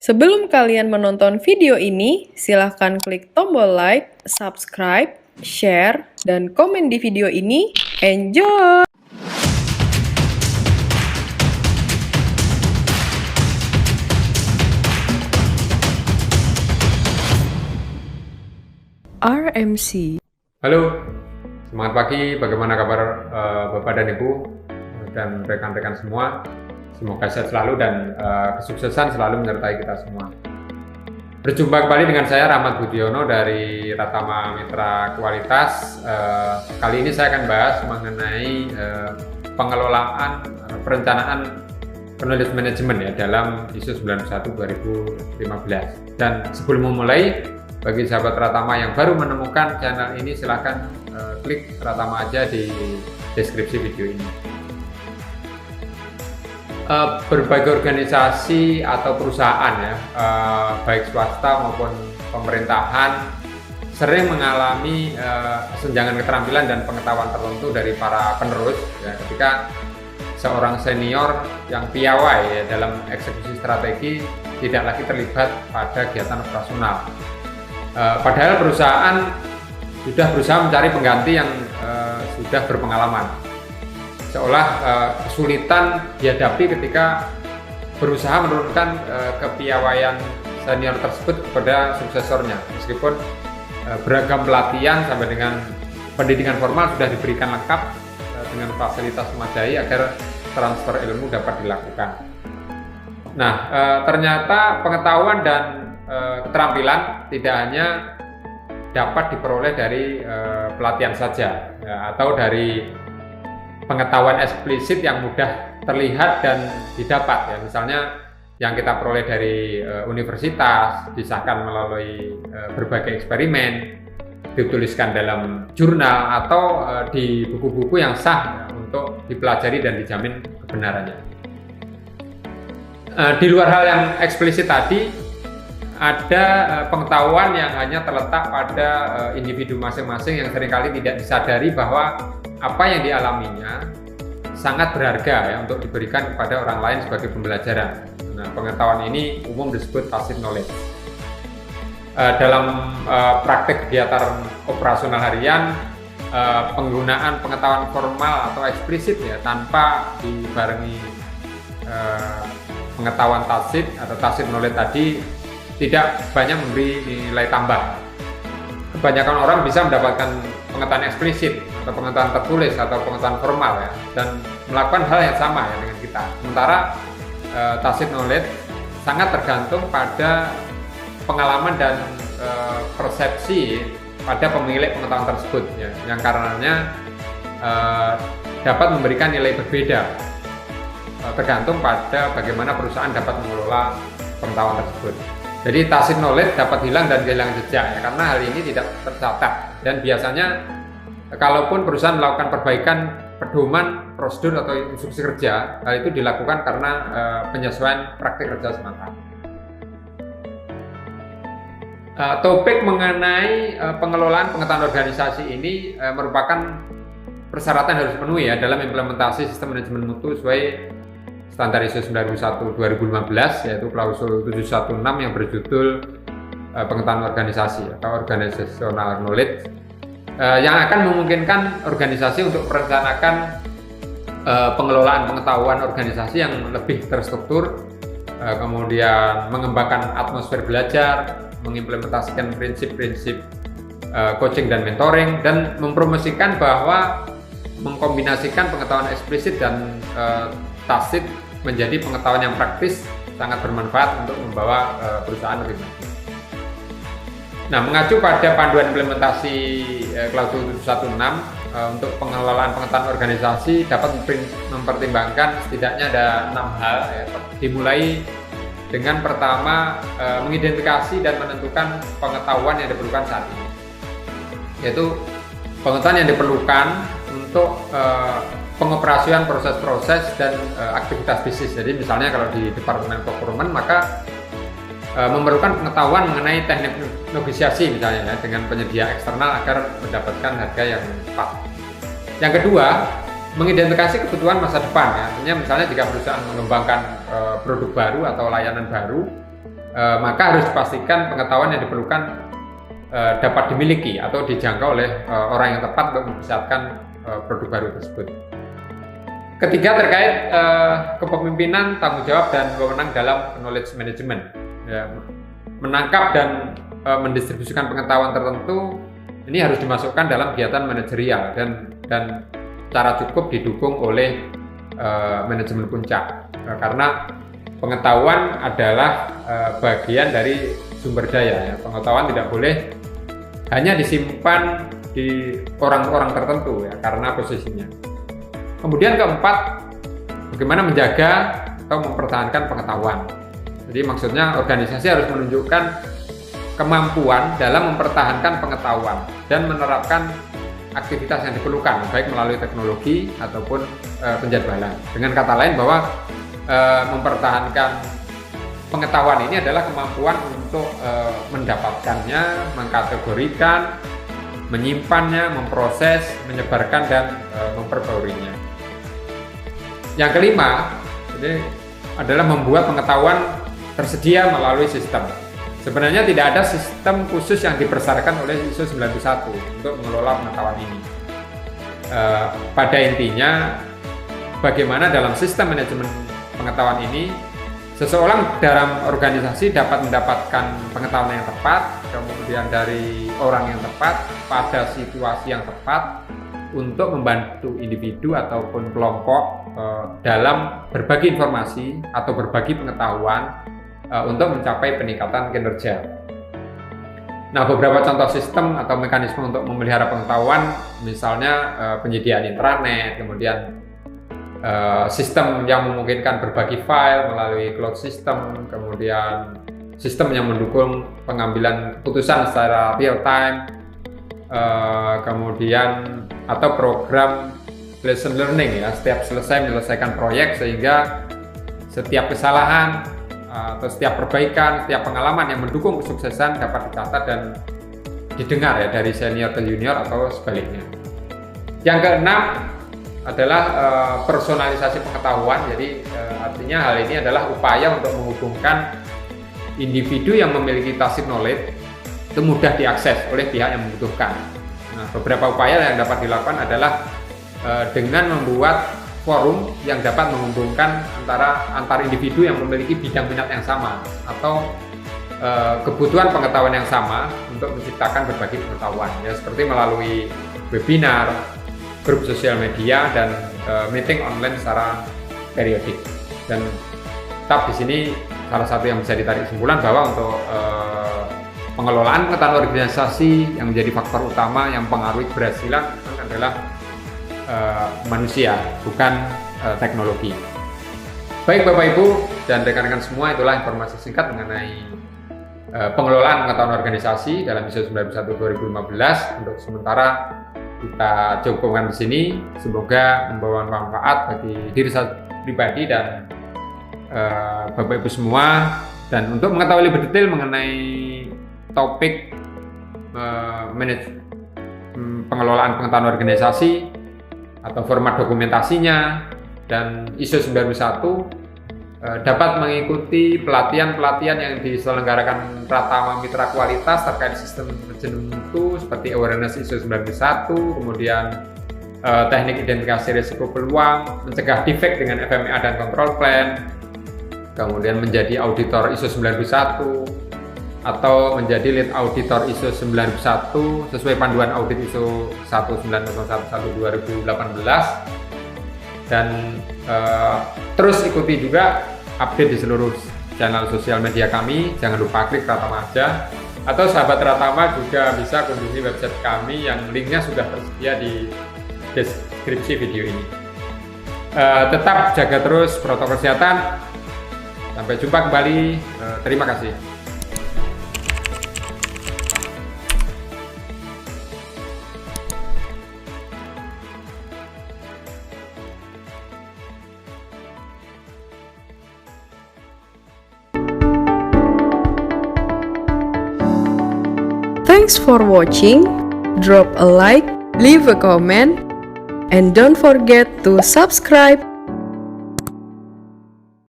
Sebelum kalian menonton video ini, silahkan klik tombol like, subscribe, share, dan komen di video ini. Enjoy! RMC. Halo, semangat pagi. Bagaimana kabar Bapak dan Ibu dan rekan-rekan semua? Semoga sehat selalu dan kesuksesan selalu menyertai kita semua. Berjumpa kembali dengan saya Rahmat Budiono dari Ratama Mitra Kualitas. Kali ini saya akan bahas mengenai pengelolaan perencanaan penulis manajemen ya dalam ISO 91/2015. Dan sebelum memulai, bagi sahabat Ratama yang baru menemukan channel ini, silahkan klik Ratama aja di deskripsi video ini. Berbagai organisasi atau perusahaan ya, baik swasta maupun pemerintahan, sering mengalami kesenjangan keterampilan dan pengetahuan tertentu dari para penerus ya, ketika seorang senior yang piawai ya, dalam eksekusi strategi tidak lagi terlibat pada kegiatan operasional. Padahal perusahaan sudah berusaha mencari pengganti yang sudah berpengalaman. Seolah kesulitan dihadapi ketika berusaha menurunkan kepiawaian senior tersebut kepada suksesornya. Meskipun beragam pelatihan sampai dengan pendidikan formal sudah diberikan lengkap dengan fasilitas memadai agar transfer ilmu dapat dilakukan. Nah, ternyata pengetahuan dan keterampilan tidak hanya dapat diperoleh dari pelatihan saja ya, atau dari pengetahuan eksplisit yang mudah terlihat dan didapat ya, misalnya yang kita peroleh dari universitas, disahkan melalui berbagai eksperimen, dituliskan dalam jurnal atau di buku-buku yang sah ya, untuk dipelajari dan dijamin kebenarannya. Di luar hal yang eksplisit tadi, ada pengetahuan yang hanya terletak pada individu masing-masing yang seringkali tidak disadari bahwa apa yang dialaminya sangat berharga ya untuk diberikan kepada orang lain sebagai pembelajaran. Nah, pengetahuan ini umum disebut tacit knowledge. Dalam praktek kegiatan operasional harian, penggunaan pengetahuan formal atau eksplisit ya tanpa dibarengi pengetahuan tacit atau tacit knowledge tadi tidak banyak memberi nilai tambah. Kebanyakan orang bisa mendapatkan pengetahuan eksplisit atau pengetahuan tertulis atau pengetahuan formal ya, dan melakukan hal yang sama ya dengan kita. Sementara tacit knowledge sangat tergantung pada pengalaman dan persepsi pada pemilik pengetahuan tersebut ya, yang karenanya dapat memberikan nilai berbeda tergantung pada bagaimana perusahaan dapat mengelola pengetahuan tersebut. Jadi tacit knowledge dapat hilang dan kehilangan jejak ya, karena hal ini tidak tercatat, dan biasanya kalaupun perusahaan melakukan perbaikan pedoman, prosedur atau instruksi kerja, hal itu dilakukan karena penyesuaian praktik kerja semata. Topik mengenai pengelolaan pengetahuan organisasi ini merupakan persyaratan harus dipenuhi ya dalam implementasi sistem manajemen mutu sesuai standar ISO 91/2015, yaitu klausul 716 yang berjudul pengetahuan organisasi atau organizational knowledge, yang akan memungkinkan organisasi untuk merencanakan pengelolaan pengetahuan organisasi yang lebih terstruktur, kemudian mengembangkan atmosfer belajar, mengimplementasikan prinsip-prinsip coaching dan mentoring, dan mempromosikan bahwa mengkombinasikan pengetahuan eksplisit dan tacit menjadi pengetahuan yang praktis sangat bermanfaat untuk membawa perusahaan lebih maju. Nah, mengacu pada panduan implementasi klausul 716 untuk pengelolaan pengetahuan organisasi dapat mempertimbangkan setidaknya ada 6 hal ya. Dimulai dengan pertama mengidentifikasi dan menentukan pengetahuan yang diperlukan saat ini, yaitu pengetahuan yang diperlukan untuk pengoperasian proses-proses dan aktivitas bisnis. Jadi misalnya kalau di Departemen Procurement, maka memerlukan pengetahuan mengenai teknik negosiasi misalnya ya, dengan penyedia eksternal agar mendapatkan harga yang tepat. Yang kedua, mengidentifikasi kebutuhan masa depan ya. Artinya misalnya jika perusahaan mengembangkan produk baru atau layanan baru, maka harus dipastikan pengetahuan yang diperlukan dapat dimiliki atau dijangkau oleh orang yang tepat untuk membesarkan produk baru tersebut. Ketiga, terkait kepemimpinan, tanggung jawab, dan wewenang dalam knowledge management. Ya, menangkap dan mendistribusikan pengetahuan tertentu ini harus dimasukkan dalam kegiatan manajerial dan secara cukup didukung oleh manajemen puncak, karena pengetahuan adalah bagian dari sumber daya. Ya. Pengetahuan tidak boleh hanya disimpan di orang-orang tertentu ya, karena posisinya. Kemudian keempat, bagaimana menjaga atau mempertahankan pengetahuan. Jadi maksudnya organisasi harus menunjukkan kemampuan dalam mempertahankan pengetahuan dan menerapkan aktivitas yang diperlukan, baik melalui teknologi ataupun penjadwalan. Dengan kata lain bahwa mempertahankan pengetahuan ini adalah kemampuan untuk mendapatkannya, mengkategorikan, menyimpannya, memproses, menyebarkan, dan memperbaurinya. Yang kelima, jadi adalah membuat pengetahuan tersedia melalui sistem. Sebenarnya tidak ada sistem khusus yang dipersyaratkan oleh ISO 91 untuk mengelola pengetahuan ini. Pada intinya, bagaimana dalam sistem manajemen pengetahuan ini, seseorang dalam organisasi dapat mendapatkan pengetahuan yang tepat, kemudian dari orang yang tepat, pada situasi yang tepat, untuk membantu individu ataupun kelompok dalam berbagi informasi atau berbagi pengetahuan untuk mencapai peningkatan kinerja. Nah, beberapa contoh sistem atau mekanisme untuk memelihara pengetahuan, misalnya penyediaan intranet, kemudian sistem yang memungkinkan berbagi file melalui cloud system, kemudian sistem yang mendukung pengambilan keputusan secara real time, kemudian atau program lesson learning ya, setiap selesai menyelesaikan proyek sehingga setiap kesalahan atau setiap perbaikan, setiap pengalaman yang mendukung kesuksesan dapat dicatat dan didengar ya dari senior ke junior atau sebaliknya. Yang keenam adalah personalisasi pengetahuan. Jadi artinya hal ini adalah upaya untuk menghubungkan individu yang memiliki tacit knowledge itu mudah diakses oleh pihak yang membutuhkan. Nah, beberapa upaya yang dapat dilakukan adalah dengan membuat forum yang dapat menghubungkan antar individu yang memiliki bidang minat yang sama atau kebutuhan pengetahuan yang sama untuk menciptakan berbagai pengetahuan ya, seperti melalui webinar, grup sosial media, dan meeting online secara periodik. Dan tetap di sini salah satu yang bisa ditarik kesimpulan bahwa untuk pengelolaan pengetahuan organisasi yang menjadi faktor utama yang mempengaruhi keberhasilan adalah manusia, bukan teknologi. Baik Bapak Ibu dan rekan-rekan semua, itulah informasi singkat mengenai pengelolaan pengetahuan organisasi dalam ISO 91/2015. Untuk sementara kita cukupkan di sini. Semoga membawa manfaat bagi diri saya pribadi dan Bapak Ibu semua. Dan untuk mengetahui lebih detail mengenai topik pengelolaan pengetahuan organisasi atau format dokumentasinya dan ISO 91, dapat mengikuti pelatihan-pelatihan yang diselenggarakan Pratama Mitra Kualitas terkait sistem manajemen mutu seperti awareness ISO 91, kemudian teknik identifikasi risiko peluang, mencegah defect dengan FMEA dan control plan, kemudian menjadi auditor ISO 91 atau menjadi lead auditor ISO 91 sesuai panduan audit ISO 19011/2018, dan terus ikuti juga update di seluruh channel sosial media kami. Jangan lupa klik Pratama aja, atau sahabat Pratama juga bisa kunjungi website kami yang linknya sudah tersedia di deskripsi video ini. Tetap jaga terus protokol kesehatan. Sampai jumpa kembali. Terima kasih. Thanks for watching. Drop a like, leave a comment, and don't forget to subscribe.